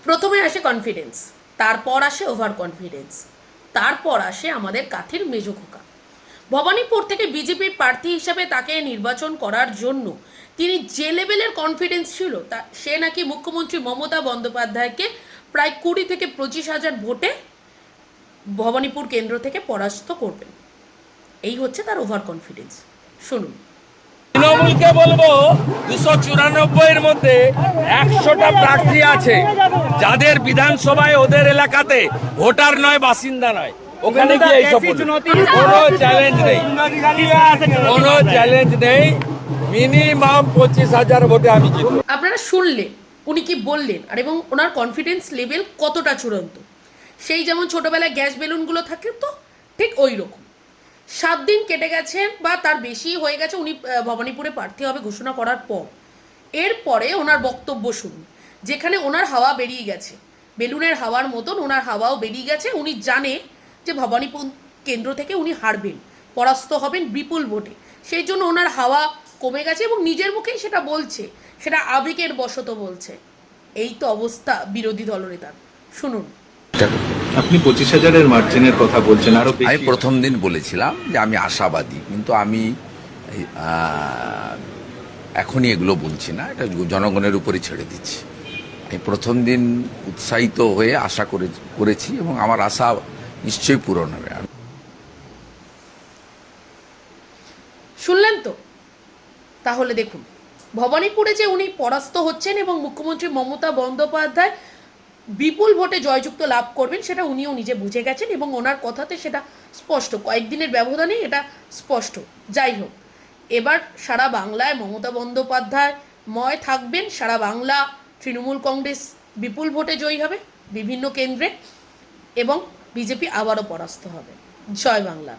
প্রথমে আসে কনফিডেন্স, তারপর আসে ওভার কনফিডেন্স, তারপর আসে আমাদের কাথির মেজো খোকা। ভবানীপুর থেকে বিজেপির প্রার্থী হিসাবে তাকে নির্বাচন করার জন্য তিনি যে লেভেলের কনফিডেন্স ছিল তা সে নাকি মুখ্যমন্ত্রী মমতা বন্দ্যোপাধ্যায়কে প্রায় 20,000 থেকে 25,000 ভোটে ভবানীপুর কেন্দ্র থেকে পরাস্ত করবেন। এই হচ্ছে তার ওভার কনফিডেন্স। শুনুন। তৃণমূলকে বলবো 294-এর মধ্যে 100টা প্রার্থী আছে যাদের বিধানসভায় ওদের এলাকাতে ভোটার নয়, বাসিন্দা নয়। ওখানে গিয়ে এইসব কোনো চ্যালেঞ্জ নেই, কোনো চ্যালেঞ্জ নেই। মিনিমাম 25,000 ভোটে আমি জিতব। আপনারা শুনলেন উনি কি বললেন, আর এবং ওনার কনফিডেন্স লেভেল কতটা চূড়ান্ত। সেই যেমন ছোটবেলায় গ্যাস বেলুনগুলো থাকে তো ঠিক ওই রকম। 7 দিন কেটে গেছেন বা তার বেশি হয়ে গেছে উনি ভবানীপুরে প্রার্থী হবে ঘোষণা করার পর। এরপরে ওনার বক্তব্য শুনুন, যেখানে ওনার হাওয়া বেরিয়ে গেছে, বেলুনের হাওয়ার মতন ওনার হাওয়াও বেরিয়ে গেছে। উনি জানে যে ভবানীপুর কেন্দ্র থেকে উনি হারবেন, পরাস্ত হবেন বিপুল ভোটে। সেই জন্য ওনার হাওয়া কমে গেছে এবং নিজের মুখেই সেটা বলছে, সেটা আবেগের বশত বলছে। এই তো অবস্থা বিরোধী দলনেতার। শুনুন। আপনি 25,000-এর মার্জিনের কথা বলছেন, আরো আমি প্রথম দিন বলেছিলাম যে আমি আশাবাদী, কিন্তু আমি এখনই এগুলো বলছি না, এটা জনগণের উপরে ছেড়ে দিচ্ছি। আমি প্রথম দিন উৎসাহিত হয়ে আশা করেছি এবং আমার আশা নিশ্চয়ই পূরণ হবে। শুনলেন তো? তাহলে দেখুন, ভবানীপুরে যে উনি পরাস্ত হচ্ছেন এবং মুখ্যমন্ত্রী মমতা বন্দ্যোপাধ্যায় বিপুল ভোটে জয়যুক্ত লাভ করবেন সেটা উনিও নিজে বুঝে গেছেন এবং ওনার কথাতে সেটা স্পষ্ট, কয়েকদিনের ব্যবধানে এটা স্পষ্ট। যাই হোক, এবার সারা বাংলায় মমতা বন্দ্যোপাধ্যায় ময় থাকবেন, সারা বাংলা তৃণমূল কংগ্রেস বিপুল ভোটে জয়ী হবে বিভিন্ন কেন্দ্রে এবং বিজেপি আবারও পরাস্ত হবে। জয় বাংলা।